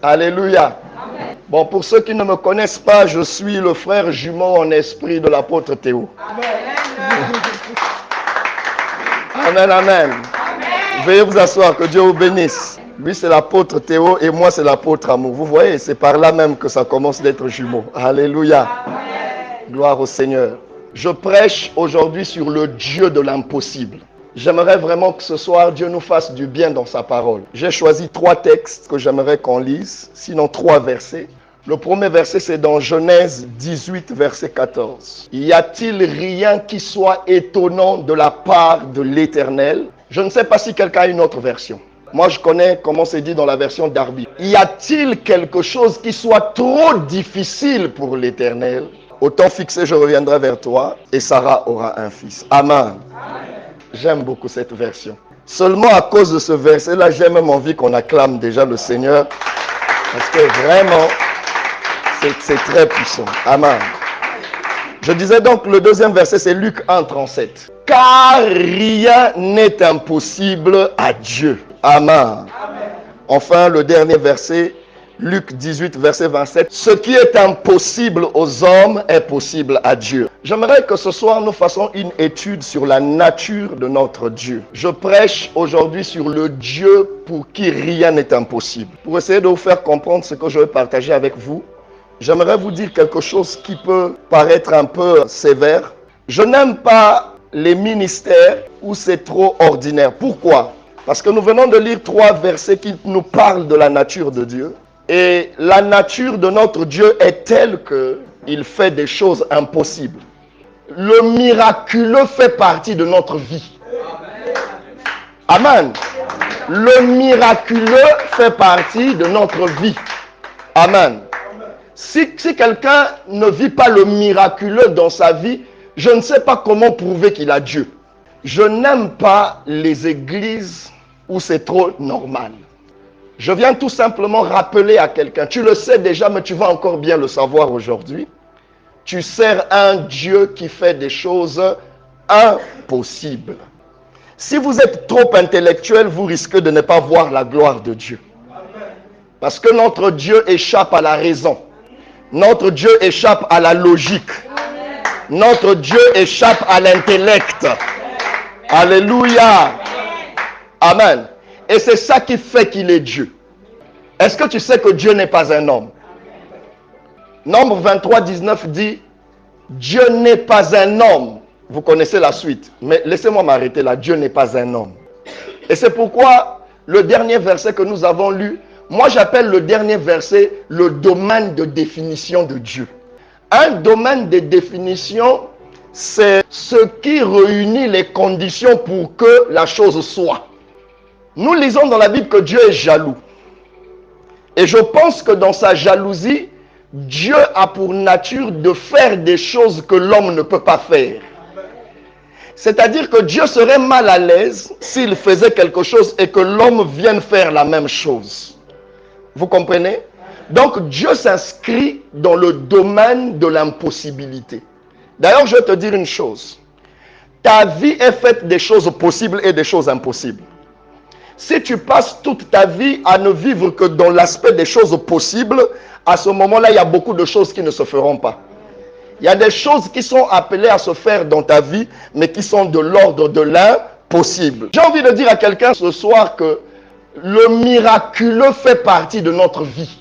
Alléluia. Bon, pour ceux qui ne me connaissent pas, je suis le frère jumeau en esprit de l'apôtre Théo. Amen, amen. Veuillez vous asseoir, que Dieu vous bénisse. Lui, c'est l'apôtre Théo et moi, c'est l'apôtre Amour. Vous voyez, c'est par là même que ça commence d'être jumeau. Alléluia. Gloire au Seigneur. Je prêche aujourd'hui sur le Dieu de l'impossible. J'aimerais vraiment que ce soir, Dieu nous fasse du bien dans sa parole. J'ai choisi 3 textes que j'aimerais qu'on lise, sinon 3 versets. Le premier verset, c'est dans Genèse 18, verset 14. Y a-t-il rien qui soit étonnant de la part de l'Éternel? Je ne sais pas si quelqu'un a une autre version. Moi, je connais comment c'est dit dans la version Darby. Y a-t-il quelque chose qui soit trop difficile pour l'Éternel? Au temps fixé, je reviendrai vers toi et Sarah aura un fils. Amen. J'aime beaucoup cette version. Seulement à cause de ce verset-là, j'ai même envie qu'on acclame déjà le Seigneur. Parce que vraiment, c'est très puissant. Amen. Je disais donc, le deuxième verset, c'est Luc 1, 37. Car rien n'est impossible à Dieu. Amen. Enfin, le dernier verset, Luc 18, verset 27. Ce qui est impossible aux hommes est possible à Dieu. J'aimerais que ce soir, nous fassions une étude sur la nature de notre Dieu. Je prêche aujourd'hui sur le Dieu pour qui rien n'est impossible. Pour essayer de vous faire comprendre ce que je vais partager avec vous, j'aimerais vous dire quelque chose qui peut paraître un peu sévère. Je n'aime pas les ministères où c'est trop ordinaire. Pourquoi? Parce que nous venons de lire 3 versets qui nous parlent de la nature de Dieu. Et la nature de notre Dieu est telle qu'il fait des choses impossibles. Le miraculeux fait partie de notre vie. Amen. Le miraculeux fait partie de notre vie. Amen. Si quelqu'un ne vit pas le miraculeux dans sa vie, je ne sais pas comment prouver qu'il a Dieu. Je n'aime pas les églises où c'est trop normal. Je viens tout simplement rappeler à quelqu'un, tu le sais déjà, mais tu vas encore bien le savoir aujourd'hui. Tu sers un Dieu qui fait des choses impossibles. Si vous êtes trop intellectuel, vous risquez de ne pas voir la gloire de Dieu. Parce que notre Dieu échappe à la raison. Notre Dieu échappe à la logique. Notre Dieu échappe à l'intellect. Alléluia. Amen. Et c'est ça qui fait qu'il est Dieu. Est-ce que tu sais que Dieu n'est pas un homme? Nombre 23, 19 dit, Dieu n'est pas un homme. Vous connaissez la suite. Mais laissez-moi m'arrêter là. Dieu n'est pas un homme. Et c'est pourquoi le dernier verset que nous avons lu, moi j'appelle le dernier verset le domaine de définition de Dieu. Un domaine de définition, c'est ce qui réunit les conditions pour que la chose soit. Nous lisons dans la Bible que Dieu est jaloux. Et je pense que dans sa jalousie, Dieu a pour nature de faire des choses que l'homme ne peut pas faire. C'est-à-dire que Dieu serait mal à l'aise s'il faisait quelque chose et que l'homme vienne faire la même chose. Vous comprenez? Donc Dieu s'inscrit dans le domaine de l'impossibilité. D'ailleurs, je vais te dire une chose. Ta vie est faite des choses possibles et des choses impossibles. Si tu passes toute ta vie à ne vivre que dans l'aspect des choses possibles, à ce moment-là, il y a beaucoup de choses qui ne se feront pas. Il y a des choses qui sont appelées à se faire dans ta vie, mais qui sont de l'ordre de l'impossible. J'ai envie de dire à quelqu'un ce soir que le miraculeux fait partie de notre vie.